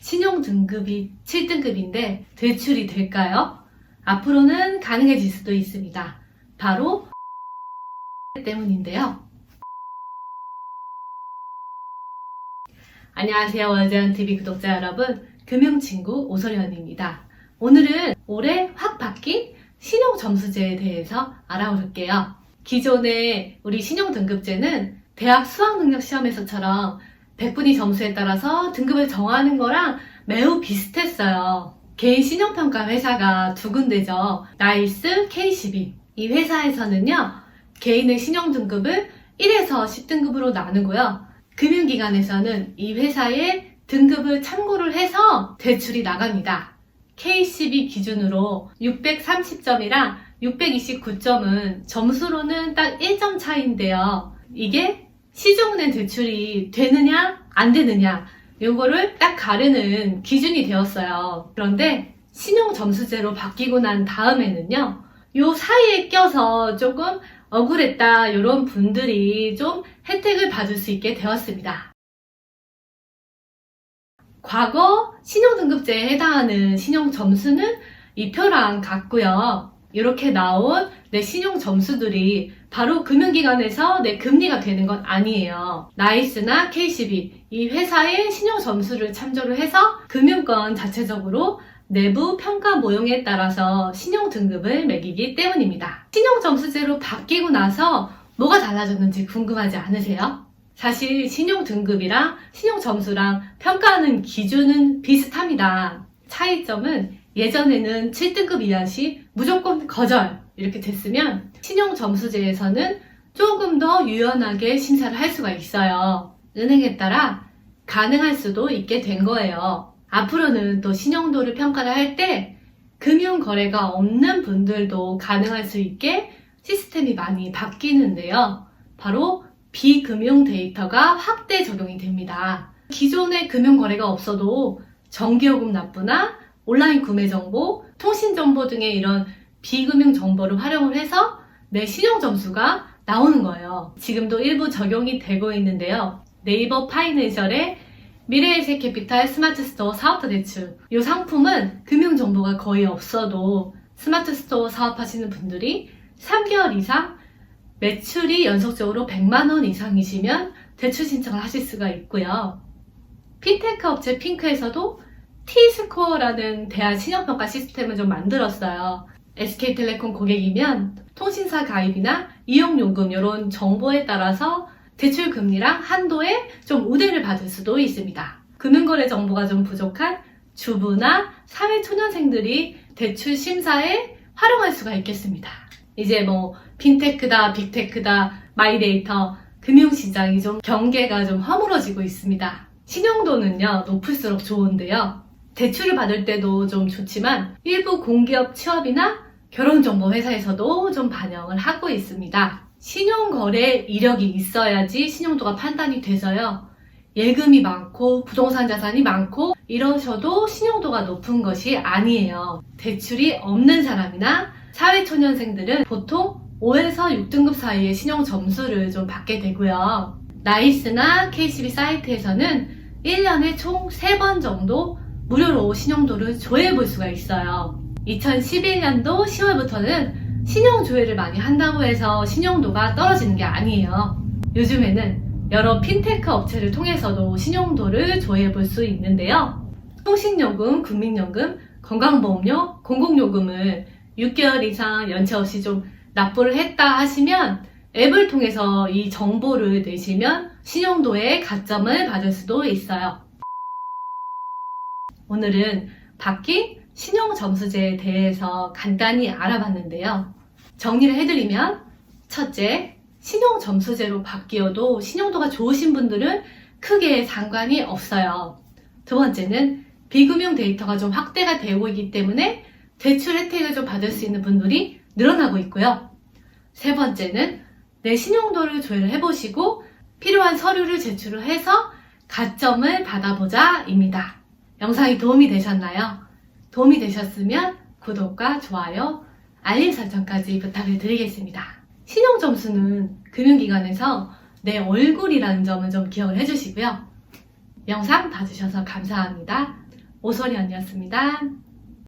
신용 등급이 7등급인데 대출이 될까요? 앞으로는 가능해질 수도 있습니다. 바로 때문인데요. 안녕하세요. 월재현TV 구독자 여러분, 금융친구 오소연입니다. 오늘은 올해 확 바뀐 신용점수제에 대해서 알아볼게요. 기존에 우리 신용등급제는 대학 수학능력시험에서처럼 100분위 점수에 따라서 등급을 정하는 거랑 매우 비슷했어요. 개인 신용평가 회사가 두 군데죠. 나이스, K12. 이 회사에서는요, 개인의 신용등급을 1에서 10등급으로 나누고요. 금융기관에서는 이 회사의 등급을 참고를 해서 대출이 나갑니다. K12 기준으로 630점이랑 629점은 점수로는 딱 1점 차이인데요. 이게 시중은행 대출이 되느냐 안 되느냐 요거를 딱 가르는 기준이 되었어요. 그런데 신용점수제로 바뀌고 난 다음에는요, 요 사이에 껴서 조금 억울했다 이런 분들이 좀 혜택을 받을 수 있게 되었습니다. 과거 신용등급제에 해당하는 신용점수는 이 표랑 같고요. 이렇게 나온 내 신용점수들이 바로 금융기관에서 내 금리가 되는 건 아니에요. 나이스나 K12 이 회사의 신용점수를 참조를 해서 금융권 자체적으로 내부 평가 모형에 따라서 신용등급을 매기기 때문입니다. 신용점수제로 바뀌고 나서 뭐가 달라졌는지 궁금하지 않으세요? 사실 신용등급이랑 신용점수랑 평가하는 기준은 비슷합니다. 차이점은 예전에는 7등급 이하 시 무조건 거절 이렇게 됐으면 신용점수제에서는 조금 더 유연하게 심사를 할 수가 있어요. 은행에 따라 가능할 수도 있게 된 거예요. 앞으로는 또 신용도를 평가를 할 때 금융거래가 없는 분들도 가능할 수 있게 시스템이 많이 바뀌는데요. 바로 비금융 데이터가 확대 적용이 됩니다. 기존에 금융거래가 없어도 전기요금 납부나 온라인 구매 정보, 통신 정보 등의 이런 비금융 정보를 활용을 해서 내 신용 점수가 나오는 거예요. 지금도 일부 적용이 되고 있는데요. 네이버 파이낸셜의 미래에셋캐피탈 스마트 스토어 사업자 대출. 이 상품은 금융 정보가 거의 없어도 스마트 스토어 사업하시는 분들이 3개월 이상 매출이 연속적으로 100만 원 이상이시면 대출 신청을 하실 수가 있고요. 핀테크 업체 핑크에서도 T스코어라는 대안 신용평가 시스템을 좀 만들었어요. SK텔레콤 고객이면 통신사 가입이나 이용요금 이런 정보에 따라서 대출 금리랑 한도에 좀 우대를 받을 수도 있습니다. 금융거래 정보가 좀 부족한 주부나 사회초년생들이 대출 심사에 활용할 수가 있겠습니다. 이제 뭐 핀테크다, 빅테크다, 마이데이터, 금융시장이 좀 경계가 좀 허물어지고 있습니다. 신용도는요, 높을수록 좋은데요. 대출을 받을 때도 좀 좋지만 일부 공기업 취업이나 결혼정보 회사에서도 좀 반영을 하고 있습니다. 신용거래 이력이 있어야지 신용도가 판단이 돼서요. 예금이 많고 부동산 자산이 많고 이러셔도 신용도가 높은 것이 아니에요. 대출이 없는 사람이나 사회초년생들은 보통 5에서 6등급 사이의 신용점수를 좀 받게 되고요. 나이스나 K12 사이트에서는 1년에 총 3번 정도 무료로 신용도를 조회해 볼 수가 있어요. 2011년도 10월부터는 신용조회를 많이 한다고 해서 신용도가 떨어지는 게 아니에요. 요즘에는 여러 핀테크 업체를 통해서도 신용도를 조회해 볼 수 있는데요. 통신요금, 국민연금, 건강보험료, 공공요금을 6개월 이상 연체 없이 좀 납부를 했다 하시면 앱을 통해서 이 정보를 내시면 신용도에 가점을 받을 수도 있어요. 오늘은 바뀐 신용점수제에 대해서 간단히 알아봤는데요. 정리를 해드리면 첫째, 신용점수제로 바뀌어도 신용도가 좋으신 분들은 크게 상관이 없어요. 두 번째는 비금융 데이터가 좀 확대가 되고 있기 때문에 대출 혜택을 좀 받을 수 있는 분들이 늘어나고 있고요. 세 번째는 내 신용도를 조회를 해보시고 필요한 서류를 제출을 해서 가점을 받아보자 입니다. 영상이 도움이 되셨나요? 도움이 되셨으면 구독과 좋아요, 알림 설정까지 부탁을 드리겠습니다. 신용점수는 금융기관에서 내 얼굴이라는 점을 좀 기억을 해주시고요. 영상 봐주셔서 감사합니다. 오소리 언니였습니다.